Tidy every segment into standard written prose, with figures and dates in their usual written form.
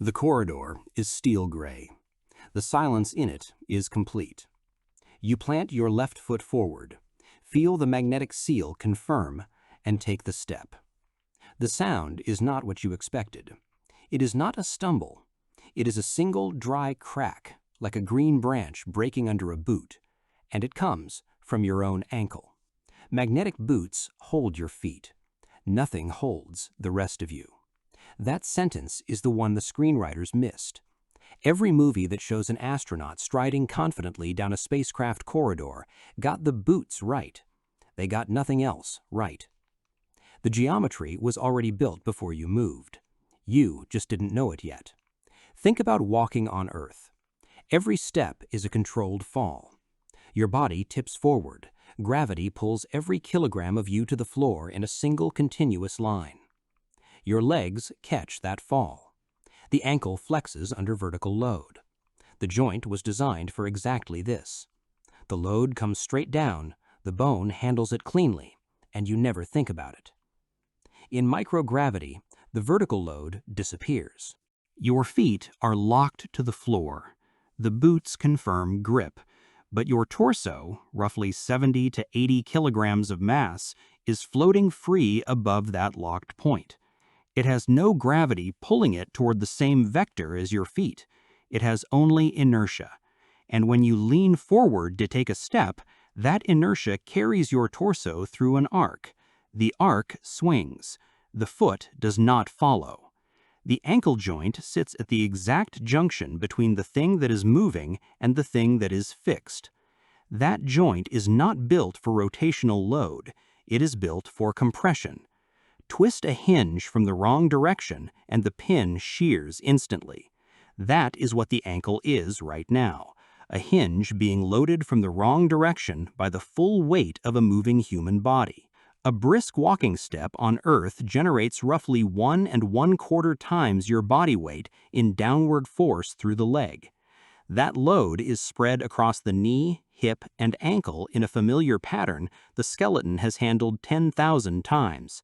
The corridor is steel gray. The silence in it is complete. You plant your left foot forward, feel the magnetic seal confirm, and take the step. The sound is not what you expected. It is not a stumble. It is a single dry crack, like a green branch breaking under a boot, and it comes from your own ankle. Magnetic boots hold your feet. Nothing holds the rest of you. That sentence is the one the screenwriters missed. Every movie that shows an astronaut striding confidently down a spacecraft corridor got the boots right. They got nothing else right. The geometry was already built before you moved. You just didn't know it yet. Think about walking on Earth. Every step is a controlled fall. Your body tips forward. Gravity pulls every kilogram of you to the floor in a single continuous line. Your legs catch that fall. The ankle flexes under vertical load. The joint was designed for exactly this. The load comes straight down, the bone handles it cleanly, and you never think about it. In microgravity, the vertical load disappears. Your feet are locked to the floor. The boots confirm grip, but your torso, roughly 70 to 80 kilograms of mass, is floating free above that locked point. It has no gravity pulling it toward the same vector as your feet. It has only inertia. And when you lean forward to take a step, that inertia carries your torso through an arc. The arc swings. The foot does not follow. The ankle joint sits at the exact junction between the thing that is moving and the thing that is fixed. That joint is not built for rotational load. It is built for compression. Twist a hinge from the wrong direction and the pin shears instantly. That is what the ankle is right now, a hinge being loaded from the wrong direction by the full weight of a moving human body. A brisk walking step on Earth generates roughly 1 1/4 times your body weight in downward force through the leg. That load is spread across the knee, hip, and ankle in a familiar pattern the skeleton has handled 10,000 times.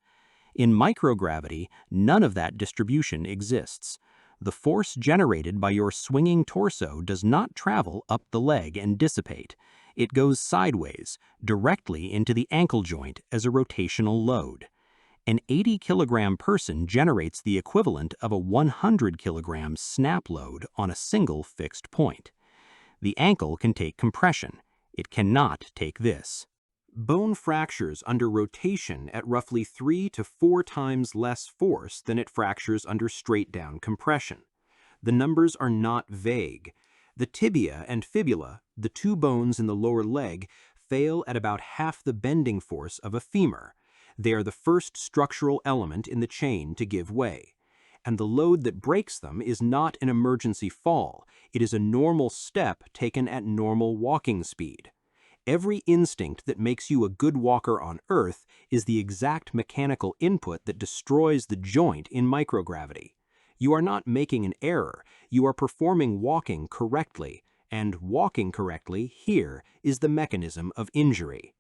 In microgravity, none of that distribution exists. The force generated by your swinging torso does not travel up the leg and dissipate. It goes sideways, directly into the ankle joint as a rotational load. An 80-kilogram person generates the equivalent of a 100-kilogram snap load on a single fixed point. The ankle can take compression. It cannot take this. Bone fractures under rotation at roughly 3 to 4 times less force than it fractures under straight-down compression. The numbers are not vague. The tibia and fibula, the two bones in the lower leg, fail at about half the bending force of a femur. They are the first structural element in the chain to give way. And the load that breaks them is not an emergency fall. It is a normal step taken at normal walking speed. Every instinct that makes you a good walker on Earth is the exact mechanical input that destroys the joint in microgravity. You are not making an error. You are performing walking correctly, and walking correctly here is the mechanism of injury.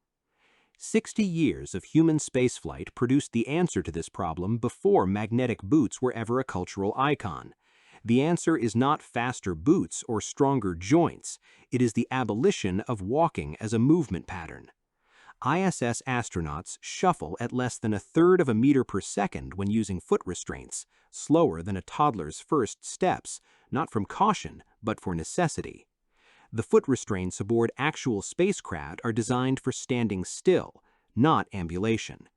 60 years of human spaceflight produced the answer to this problem before magnetic boots were ever a cultural icon. The answer is not faster boots or stronger joints. It is the abolition of walking as a movement pattern. ISS astronauts shuffle at less than 1/3 of a meter per second when using foot restraints, slower than a toddler's first steps, not from caution, but for necessity. The foot restraints aboard actual spacecraft are designed for standing still, not ambulation.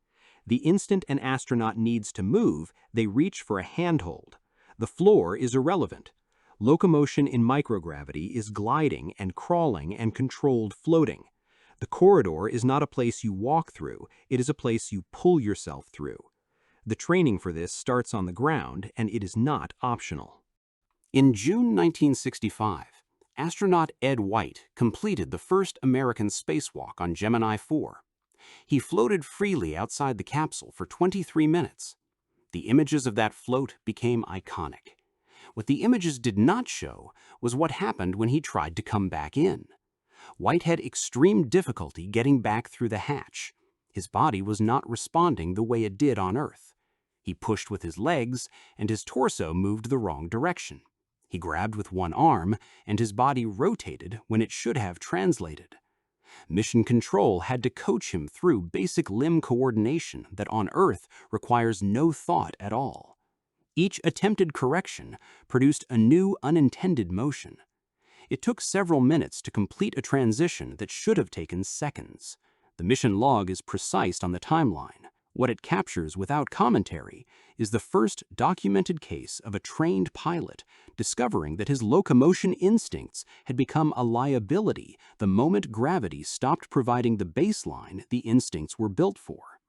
The instant an astronaut needs to move, they reach for a handhold. The floor is irrelevant. Locomotion in microgravity is gliding and crawling and controlled floating. The corridor is not a place you walk through, it is a place you pull yourself through. The training for this starts on the ground, and it is not optional. In June 1965, astronaut Ed White completed the first American spacewalk on Gemini 4. He floated freely outside the capsule for 23 minutes. The images of that float became iconic. What the images did not show was what happened when he tried to come back in. White had extreme difficulty getting back through the hatch. His body was not responding the way it did on Earth. He pushed with his legs, and his torso moved the wrong direction. He grabbed with one arm, and his body rotated when it should have translated. Mission Control had to coach him through basic limb coordination that on Earth requires no thought at all. Each attempted correction produced a new unintended motion. It took several minutes to complete a transition that should have taken seconds. The mission log is precise on the timeline. What it captures without commentary is the first documented case of a trained pilot discovering that his locomotion instincts had become a liability the moment gravity stopped providing the baseline the instincts were built for.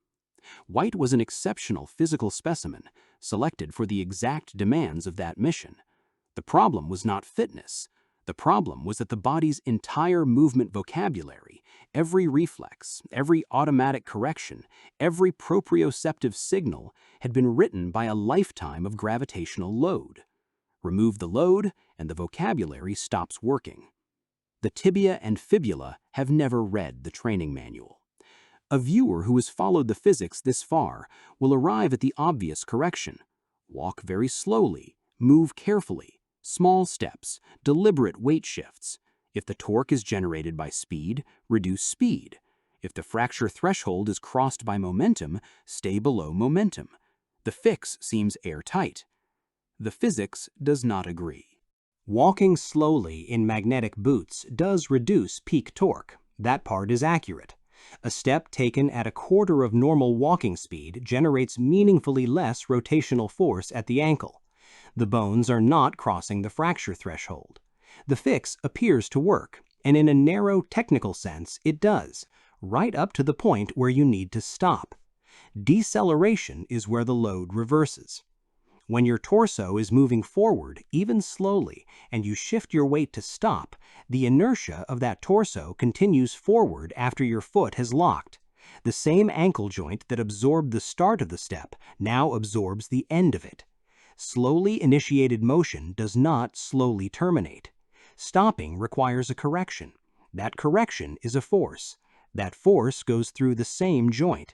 White was an exceptional physical specimen, selected for the exact demands of that mission. The problem was not fitness. The problem was that the body's entire movement vocabulary, every reflex, every automatic correction, every proprioceptive signal had been written by a lifetime of gravitational load. Remove the load, and the vocabulary stops working. The tibia and fibula have never read the training manual. A viewer who has followed the physics this far will arrive at the obvious correction. Walk very slowly, move carefully. Small steps, deliberate weight shifts. If the torque is generated by speed, reduce speed. If the fracture threshold is crossed by momentum, stay below momentum. The fix seems airtight. The physics does not agree. Walking slowly in magnetic boots does reduce peak torque. That part is accurate. A step taken at a quarter of normal walking speed generates meaningfully less rotational force at the ankle. The bones are not crossing the fracture threshold. The fix appears to work, and in a narrow technical sense it does, right up to the point where you need to stop. Deceleration is where the load reverses. When your torso is moving forward, even slowly, and you shift your weight to stop, the inertia of that torso continues forward after your foot has locked. The same ankle joint that absorbed the start of the step now absorbs the end of it. Slowly initiated motion does not slowly terminate. Stopping requires a correction. That correction is a force. That force goes through the same joint.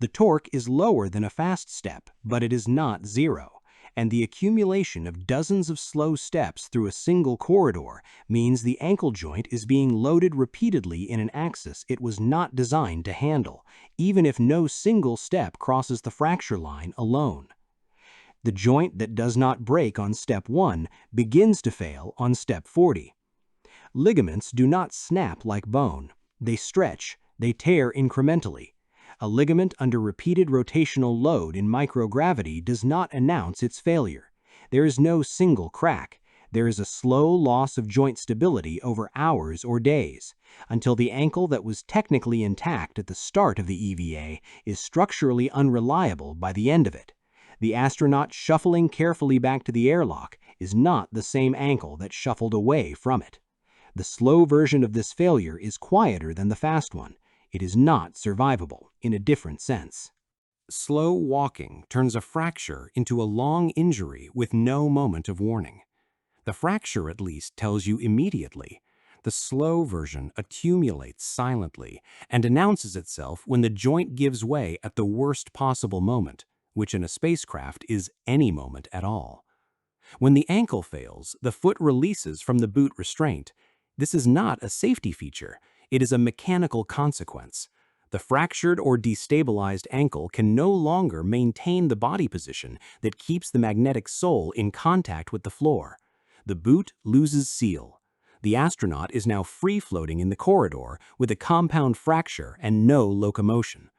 The torque is lower than a fast step, but it is not zero. And the accumulation of dozens of slow steps through a single corridor means the ankle joint is being loaded repeatedly in an axis it was not designed to handle, even if no single step crosses the fracture line alone. The joint that does not break on step 1 begins to fail on step 40. Ligaments do not snap like bone. They stretch, they tear incrementally. A ligament under repeated rotational load in microgravity does not announce its failure. There is no single crack. There is a slow loss of joint stability over hours or days, until the ankle that was technically intact at the start of the EVA is structurally unreliable by the end of it. The astronaut shuffling carefully back to the airlock is not the same ankle that shuffled away from it. The slow version of this failure is quieter than the fast one. It is not survivable in a different sense. Slow walking turns a fracture into a long injury with no moment of warning. The fracture at least tells you immediately. The slow version accumulates silently and announces itself when the joint gives way at the worst possible moment, which in a spacecraft is any moment at all. When the ankle fails, the foot releases from the boot restraint. This is not a safety feature. It is a mechanical consequence. The fractured or destabilized ankle can no longer maintain the body position that keeps the magnetic sole in contact with the floor. The boot loses seal. The astronaut is now free-floating in the corridor with a compound fracture and no locomotion.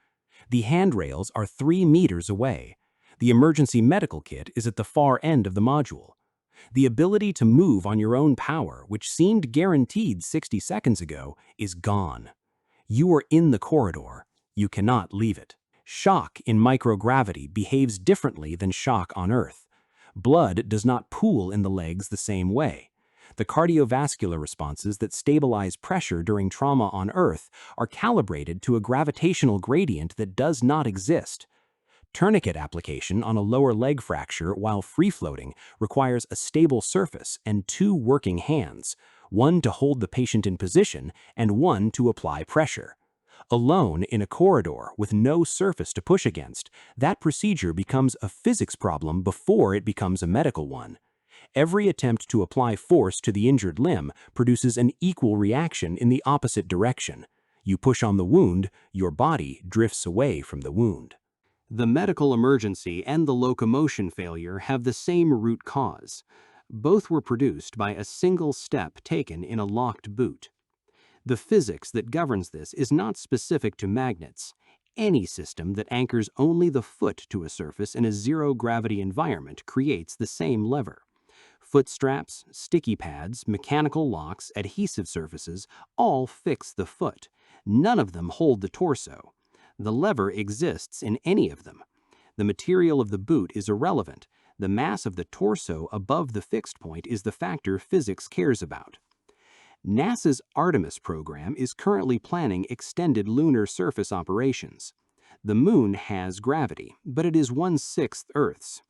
The handrails are 3 meters away. The emergency medical kit is at the far end of the module. The ability to move on your own power, which seemed guaranteed 60 seconds ago, is gone. You are in the corridor. You cannot leave it. Shock in microgravity behaves differently than shock on Earth. Blood does not pool in the legs the same way. The cardiovascular responses that stabilize pressure during trauma on Earth are calibrated to a gravitational gradient that does not exist. Tourniquet application on a lower leg fracture while free-floating requires a stable surface and 2 working hands, one to hold the patient in position and one to apply pressure. Alone in a corridor with no surface to push against, that procedure becomes a physics problem before it becomes a medical one. Every attempt to apply force to the injured limb produces an equal reaction in the opposite direction. You push on the wound, your body drifts away from the wound. The medical emergency and the locomotion failure have the same root cause. Both were produced by a single step taken in a locked boot. The physics that governs this is not specific to magnets. Any system that anchors only the foot to a surface in a zero-gravity environment creates the same lever. Foot straps, sticky pads, mechanical locks, adhesive surfaces all fix the foot. None of them hold the torso. The lever exists in any of them. The material of the boot is irrelevant. The mass of the torso above the fixed point is the factor physics cares about. NASA's Artemis program is currently planning extended lunar surface operations. The moon has gravity, but it is 1/6 Earth's.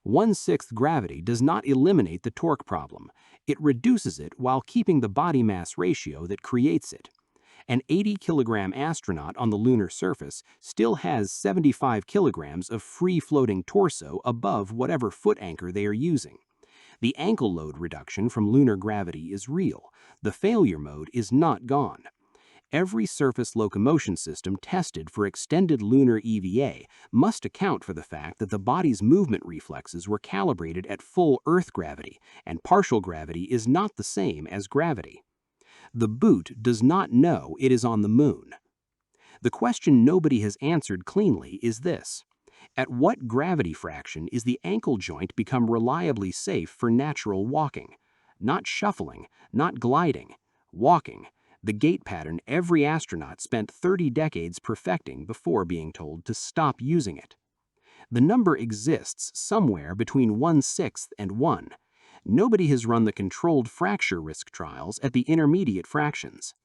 1/6 gravity does not eliminate the torque problem. It reduces it while keeping the body mass ratio that creates it. An 80-kilogram astronaut on the lunar surface still has 75 kilograms of free-floating torso above whatever foot anchor they are using. The ankle load reduction from lunar gravity is real. The failure mode is not gone. Every surface locomotion system tested for extended lunar EVA must account for the fact that the body's movement reflexes were calibrated at full Earth gravity, and partial gravity is not the same as gravity. The boot does not know it is on the moon. The question nobody has answered cleanly is this: at what gravity fraction is the ankle joint become reliably safe for natural walking? Not shuffling, not gliding, walking, the gait pattern every astronaut spent 30 decades perfecting before being told to stop using it. The number exists somewhere between 1/6 and 1. Nobody has run the controlled fracture risk trials at the intermediate fractions.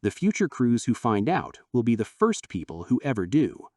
The future crews who find out will be the first people who ever do.